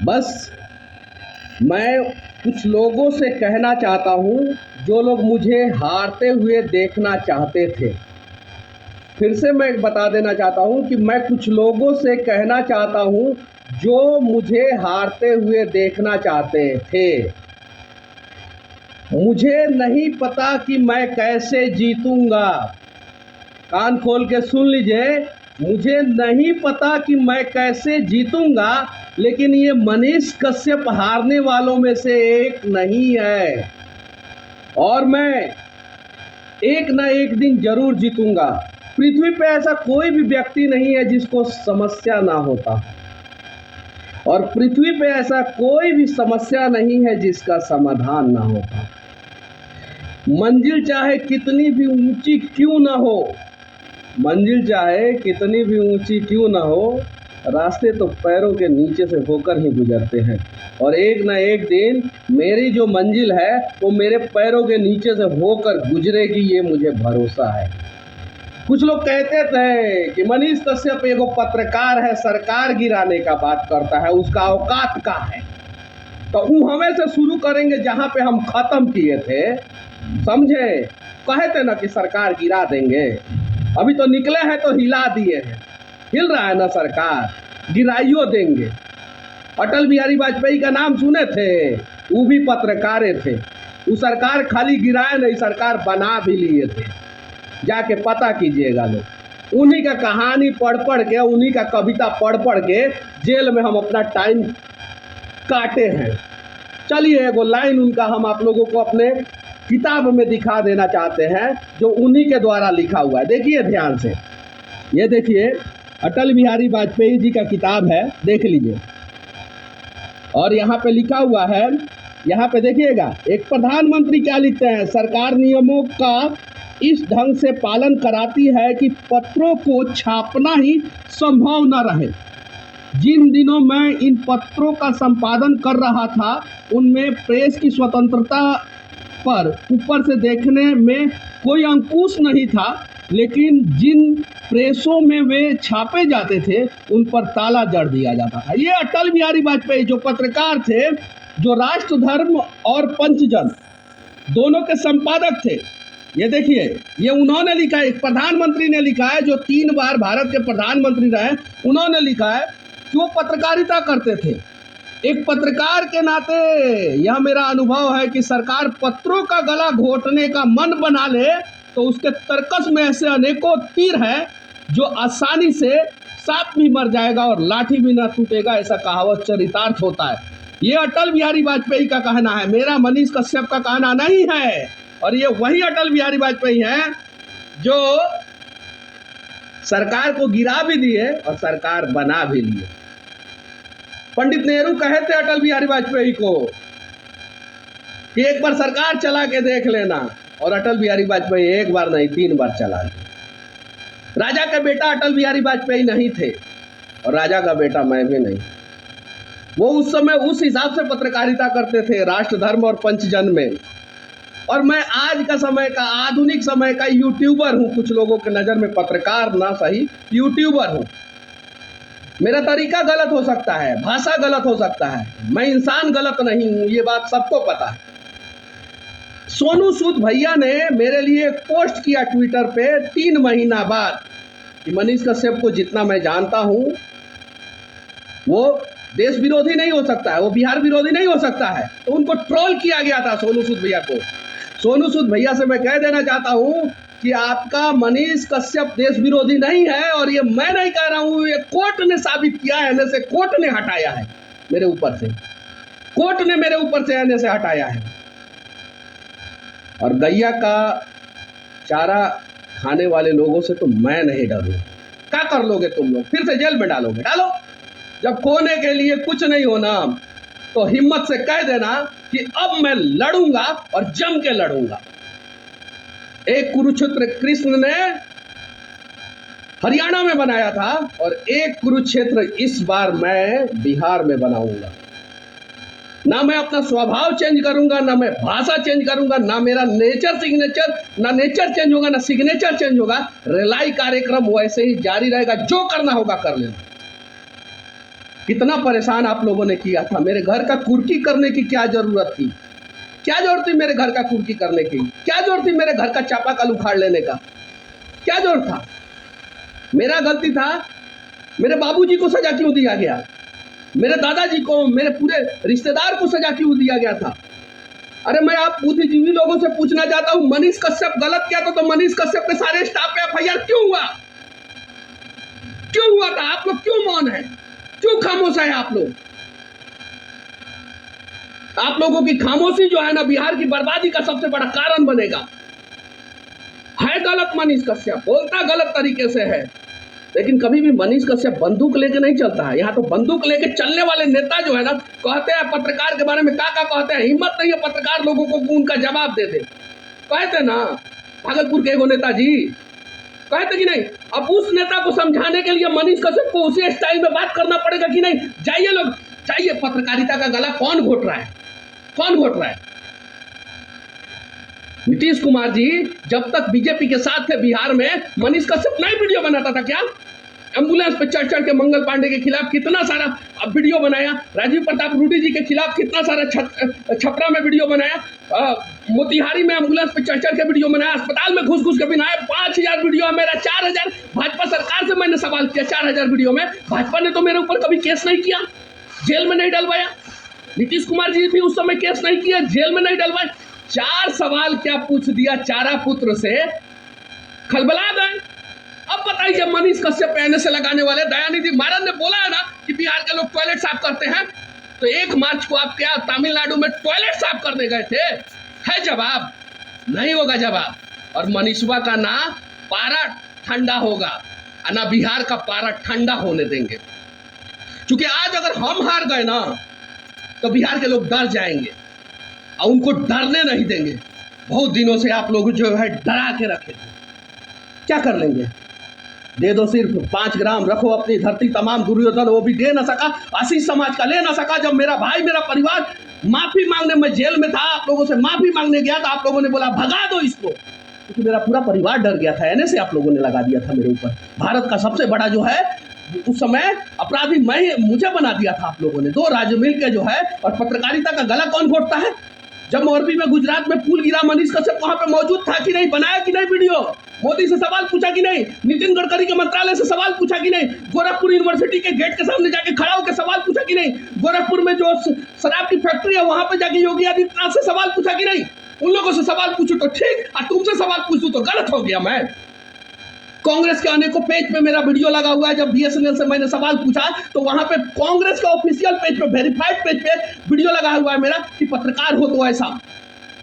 बस मैं कुछ लोगों से कहना चाहता हूँ जो लोग मुझे हारते हुए देखना चाहते थे। फिर से मैं बता देना चाहता हूँ कि मैं कुछ लोगों से कहना चाहता हूँ जो मुझे हारते हुए देखना चाहते थे। मुझे नहीं पता कि मैं कैसे जीतूंगा। कान खोल के सुन लीजिए, मुझे नहीं पता कि मैं कैसे जीतूंगा, लेकिन ये मनीष कश्यप हारने वालों में से एक नहीं है और मैं एक ना एक दिन जरूर जीतूंगा। पृथ्वी पे ऐसा कोई भी व्यक्ति नहीं है जिसको समस्या ना होता, और पृथ्वी पे ऐसा कोई भी समस्या नहीं है जिसका समाधान ना होता। मंजिल चाहे कितनी भी ऊंची क्यों ना हो, मंजिल चाहे कितनी भी ऊंची क्यों ना हो, रास्ते तो पैरों के नीचे से होकर ही गुजरते हैं, और एक ना एक दिन मेरी जो मंजिल है वो मेरे पैरों के नीचे से होकर गुजरेगी, ये मुझे भरोसा है। कुछ लोग कहते थे कि मनीष कश्यप एगो पत्रकार है, सरकार गिराने का बात करता है, उसका औकात का है। तो वो हमें से शुरू करेंगे जहां पे हम खत्म किए थे, समझे। कहे थे ना कि सरकार गिरा देंगे, अभी तो निकले हैं तो हिला दिए हैं। हिल रहा है ना सरकार, गिराइयो देंगे। अटल बिहारी वाजपेयी का नाम सुने थे, वो भी पत्रकारे थे। वो सरकार खाली गिराए नहीं, सरकार बना भी लिए थे। जाके पता कीजिएगा लोग, उन्हीं का कहानी पढ़ पढ़ के, उन्हीं का कविता पढ़ पढ़ के जेल में हम अपना टाइम काटे हैं। चलिए एगो लाइन उनका हम आप लोगों को अपने किताब में दिखा देना चाहते हैं, जो उन्हीं के द्वारा लिखा हुआ है। देखिए ध्यान से, ये देखिए अटल बिहारी वाजपेयी जी का किताब है, देख लीजिए। और यहाँ पे लिखा हुआ है, यहाँ पे देखिएगा, एक प्रधानमंत्री क्या लिखते हैं, सरकार नियमों का इस ढंग से पालन कराती है कि पत्रों को छापना ही संभव न रहे। जिन दिनों मैं इन पत्रों का संपादन कर रहा था, उनमें प्रेस की स्वतंत्रता पर ऊपर से देखने में कोई अंकुश नहीं था, लेकिन जिन प्रेसों में वे छापे जाते थे उन पर ताला जड़ दिया जाता था। ये अटल बिहारी वाजपेयी जो पत्रकार थे, जो राष्ट्र धर्म और पंचजन दोनों के संपादक थे। ये देखिए, ये उन्होंने लिखा है, एक प्रधानमंत्री ने लिखा है जो 3 बार भारत के प्रधानमंत्री रहे, उन्होंने लिखा है कि वो पत्रकारिता करते थे। एक पत्रकार के नाते यह मेरा अनुभव है कि सरकार पत्रों का गला घोटने का मन बना ले तो उसके तर्कस में ऐसे अनेकों तीर हैं जो आसानी से सांप भी मर जाएगा और लाठी भी ना टूटेगा, ऐसा कहावत चरितार्थ होता है। ये अटल बिहारी वाजपेयी का कहना है, मेरा मनीष कश्यप का कहना नहीं है। और ये वही अटल बिहारी वाजपेयी हैं जो सरकार को गिरा भी दिए और सरकार बना भी लिए। पंडित नेहरू कहे थे अटल बिहारी वाजपेयी को कि एक बार सरकार चला के देख लेना, और अटल बिहारी वाजपेयी एक बार नहीं 3 बार चला गए। राजा का बेटा अटल बिहारी वाजपेयी नहीं थे, और राजा का बेटा मैं भी नहीं। वो उस समय उस हिसाब से पत्रकारिता करते थे, राष्ट्र धर्म और पंचजन में। और मैं आज का समय का, आधुनिक समय का यूट्यूबर हूं, कुछ लोगों के नजर में पत्रकार ना सही, यूट्यूबर हूं। मेरा तरीका गलत हो सकता है, भाषा गलत हो सकता है, मैं इंसान गलत नहीं हूं, ये बात सबको पता है। सोनू सूद भैया ने मेरे लिए एक पोस्ट किया ट्विटर पे 3 महीना बाद कि मनीष कश्यप को जितना मैं जानता हूं वो देश विरोधी नहीं हो सकता है, वो बिहार विरोधी नहीं हो सकता है। तो उनको ट्रोल किया गया था सोनू सूद भैया को। सोनू सूद भैया से मैं कह देना चाहता हूं कि आपका मनीष कश्यप देश विरोधी नहीं है, और ये मैं नहीं कह रहा हूं, ये कोर्ट ने साबित किया है, एनए से कोर्ट ने हटाया है मेरे ऊपर से, कोर्ट ने मेरे ऊपर से एनए से हटाया है। और गैया का चारा खाने वाले लोगों से तो मैं नहीं डरूंगा। क्या कर लोगे तुम लोग, फिर से जेल में डालोगे, डालो। जब खोने के लिए कुछ नहीं होना तो हिम्मत से कह देना कि अब मैं लड़ूंगा और जम के लड़ूंगा। एक कुरुक्षेत्र कृष्ण ने हरियाणा में बनाया था, और एक कुरुक्षेत्र इस बार मैं बिहार में बनाऊंगा। ना मैं अपना स्वभाव चेंज करूंगा, ना मैं भाषा चेंज करूंगा, ना मेरा नेचर चेंज होगा, ना सिग्नेचर चेंज होगा। रिलाई कार्यक्रम वैसे ही जारी रहेगा, जो करना होगा कर लेना। कितना परेशान आप लोगों ने किया था। मेरे घर का कुर्की करने की क्या जरूरत थी? क्या जरूरत थी मेरे घर का कुर्की करने की? क्या जरूरत थी मेरे घर का चापाकल उखाड़ लेने का? क्या जरूरत था? मेरा गलती था। मेरे बाबूजी को सजा क्यों दिया गया? मेरे दादाजी को, मेरे पूरे रिश्तेदार को सजा क्यों दिया गया था? अरे मैं आप बुद्धिजीवी लोगों से पूछना चाहता हूं, मनीष कश्यप गलत किया था तो मनीष कश्यप के सारे स्टाफ पे एफआईआर क्यों हुआ? क्यों हुआ था? आप लोग क्यों मौन है? क्यों खामोश है आप लोग? आप लोगों की खामोशी जो है ना, बिहार की बर्बादी का सबसे बड़ा कारण बनेगा। है गलत मनीष कश्यप, बोलता गलत तरीके से है, लेकिन कभी भी मनीष कश्यप बंदूक लेके नहीं चलता है। यहाँ तो बंदूक लेके चलने वाले नेता जो है ना, कहते हैं पत्रकार के बारे में क्या कहते हैं, हिम्मत नहीं है पत्रकार लोगों को उनका जवाब दे दे। कहते ना भागलपुर के एगो नेताजी कहते कि नहीं, अब उस नेता को समझाने के लिए मनीष कश्यप को उसी स्टाइल में बात करना पड़ेगा कि नहीं। जाइए लोग, चाहिए पत्रकारिता का गला कौन घोट रहा है? कौन घोट रहा है? नीतीश कुमार जी जब तक बीजेपी के साथ थे बिहार में, मनीष कश्यप नई वीडियो बनाता था क्या? एम्बुलेंस पे चढ़ चढ़ के मंगल पांडे के खिलाफ कितना सारा वीडियो बनाया, राजीव प्रताप रूडी जी के खिलाफ कितना सारा छपरा में वीडियो बनाया, मोतिहारी में एम्बुलेंस पे चढ़ चढ़ के वीडियो बनाया, अस्पताल में घुस घुस के बनाया। 5000 वीडियो है मेरा, 4000 भाजपा सरकार से मैंने सवाल किया। 4000 वीडियो में भाजपा ने तो मेरे ऊपर कभी केस नहीं किया, जेल में नहीं डलवाया। नीतीश कुमार जी भी उस समय केस नहीं किया, जेल में नहीं डलवाए। 4 सवाल क्या पूछ दिया चारा पुत्र से, खलबला गए। अब बताइए मनीष कश्यप पहने से लगाने वाले दयानिधि मारन ने बोला है ना कि बिहार के लोग टॉयलेट साफ करते हैं, तो 1 मार्च को आप क्या तमिलनाडु में टॉयलेट साफ करने गए थे? है जवाब? नहीं होगा जवाब। और मनीषवा का ना पारा ठंडा होगा, ना बिहार का पारा ठंडा होने देंगे। क्योंकि आज अगर हम हार गए ना तो बिहार के लोग डर जाएंगे और उनको डरने नहीं देंगे। बहुत दिनों से आप लोग जो है डरा के रखे थे, क्या कर लेंगे? दे दो सिर्फ 5 ग्राम, रखो अपनी धरती तमाम। दुर्योधन वो भी दे ना सका, आशीष समाज का ले ना सका। जब मेरा भाई मेरा परिवार माफी मांगने, मैं जेल में था, आप लोगों से माफी मांगने गया तो आप लोगों ने बोला भगा दो इसको, क्योंकि मेरा पूरा परिवार डर गया था। एनए से आप लोगों ने लगा दिया था मेरे ऊपर। भारत का सबसे बड़ा जो है उस समय अपराधी मुझे बना दिया था आप लोगों ने। 2 राज्य मिल के जो है, और पत्रकारिता का गला कौन घोटता है? जब मोरबी में गुजरात में पुल गिरा, मनीष कश्यप वहां पे मौजूद था कि नहीं? बनाया कि नहीं वीडियो? मोदी से सवाल पूछा कि नहीं? नितिन गडकरी के मंत्रालय से सवाल पूछा कि नहीं? गोरखपुर यूनिवर्सिटी के गेट के सामने जाके खड़ा होकर सवाल पूछा कि नहीं? गोरखपुर में जो शराब की फैक्ट्री है वहां पे जाके योगी आदित्यनाथ से सवाल पूछा कि नहीं? उन लोगों से सवाल पूछू तो ठीक, और तुमसे सवाल पूछू तो गलत हो गया। मैं कांग्रेस के अनेकों पेज पे मेरा वीडियो लगा हुआ है। जब बीएसएनएल से मैंने सवाल पूछा तो वहां पे कांग्रेस का ऑफिशियल पेज पे, वेरीफाइड पेज पे वीडियो लगा हुआ है मेरा कि पत्रकार हो तो ऐसा।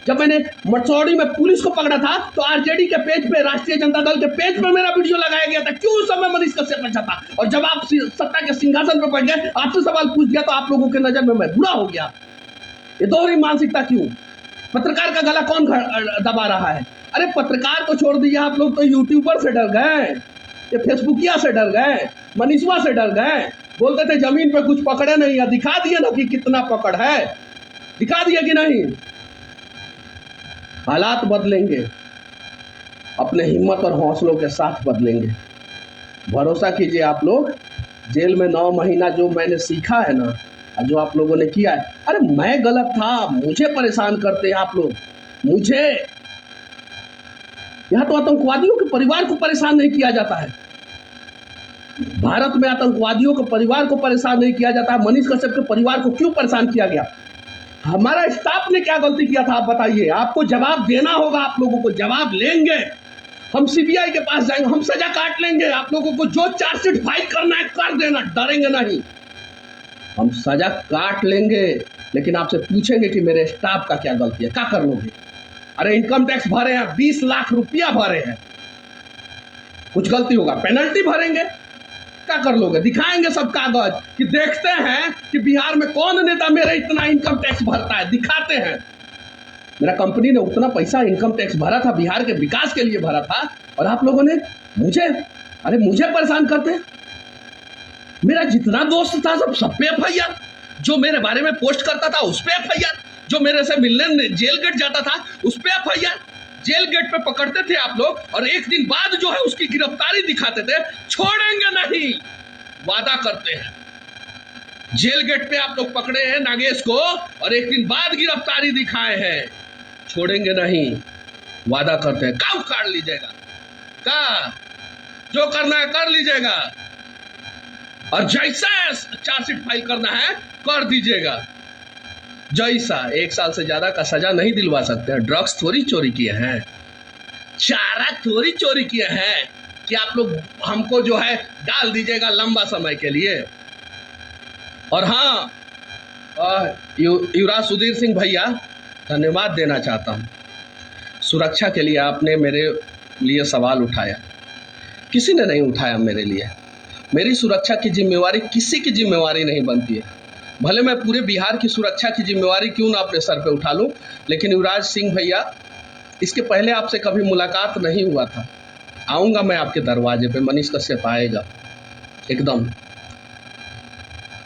जब मैंने मटसौड़ी में पुलिस को पकड़ा था तो आरजेडी के पेज पे, राष्ट्रीय जनता दल के पेज पे मेरा वीडियो लगाया गया था। क्यों उस समय मनीष कश्यप अच्छा था? और जब आप सत्ता के सिंहासन पर बैठ गए, आपसे सवाल पूछ दिया तो आप लोगों के नजर में मैं बुरा हो गया। ये दोहरी मानसिकता क्यों? पत्रकार का गला कौन दबा रहा है? अरे पत्रकार को छोड़ दीजिए, आप लोग तो यूट्यूबर से डर गए, ये फेसबुकिया से डर गए, मनीषवा से डर गए। बोलते थे जमीन पे कुछ पकड़े नहीं है, दिखा दिए ना कि कितना पकड़ है, दिखा दिए कि नहीं? हालात बदलेंगे, अपने हिम्मत और हौसलों के साथ बदलेंगे। भरोसा कीजिए आप लोग। जेल में 9 महीना जो मैंने सीखा है ना, जो आप लोगों ने किया है, अरे मैं गलत था, मुझे परेशान करते हैं आप लोग। मुझे यहाँ तो आतंकवादियों के परिवार को परेशान नहीं किया जाता है। भारत में आतंकवादियों के परिवार को परेशान नहीं किया जाता है। मनीष कश्यप के परिवार को क्यों परेशान किया गया? हमारा स्टाफ ने क्या गलती किया था? आप बताइए। आपको जवाब देना होगा, आप लोगों को जवाब लेंगे। हम सीबीआई के पास जाएंगे, हम सजा काट लेंगे। आप लोगों को जो चार्जशीट फाइल करना है कर देना, डरेंगे नहीं। हम सजा काट लेंगे, लेकिन आपसे पूछेंगे कि मेरे स्टाफ का क्या गलती है, क्या कर लोगे? अरे इनकम टैक्स भरे हैं, 20 लाख रुपया भरे हैं, कुछ गलती होगा पेनल्टी भरेंगे, क्या कर लोगे? दिखाएंगे सब कागज कि देखते हैं कि बिहार में कौन नेता मेरे इतना इनकम टैक्स भरता है, दिखाते हैं। मेरा कंपनी ने उतना पैसा इनकम टैक्स भरा था, बिहार के विकास के लिए भरा था, और आप लोगों ने मुझे परेशान करते। मेरा जितना दोस्त था सब पे एफआईआर, जो मेरे बारे में पोस्ट करता था उस पे एफआईआर, जो मेरे से मिलने जेल गेट जाता था उस पे एफआईआर। जेल गेट पे पकड़ते थे आप लोग, और एक दिन बाद जो है उसकी गिरफ्तारी दिखाते थे। छोड़ेंगे नहीं, वादा करते हैं। जेल गेट पे आप लोग पकड़े हैं नागेश को और एक दिन बाद गिरफ्तारी दिखाए हैं। छोड़ेंगे नहीं, वादा करते हैं। काम काट लीजिएगा, का जो करना है कर लीजिएगा, और जैसा चार्जशीट फाइल करना है कर दीजिएगा। जैसा 1 साल से ज्यादा का सजा नहीं दिलवा सकते हैं। ड्रग्स थोड़ी चोरी किए हैं, चारा थोड़ी चोरी किए हैं कि आप लोग हमको जो है डाल दीजिएगा लंबा समय के लिए। और हाँ, युवराज सुधीर सिंह भैया, धन्यवाद देना चाहता हूँ। सुरक्षा के लिए आपने मेरे लिए सवाल उठाया, किसी ने नहीं उठाया मेरे लिए। मेरी सुरक्षा की जिम्मेवारी किसी की जिम्मेवारी नहीं बनती है। भले मैं पूरे बिहार की सुरक्षा की जिम्मेवारी क्यों ना अपने सर पे उठा लूँ, लेकिन युवराज सिंह भैया, इसके पहले आपसे कभी मुलाकात नहीं हुआ था। आऊँगा मैं आपके दरवाजे पे, मनीष कश्यप आएगा। एकदम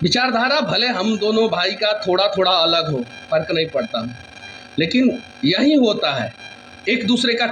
विचारधारा भले हम दोनों भाई का थोड़ा थोड़ा अलग हो, फर्क नहीं पड़ता, लेकिन यही होता है, एक दूसरे का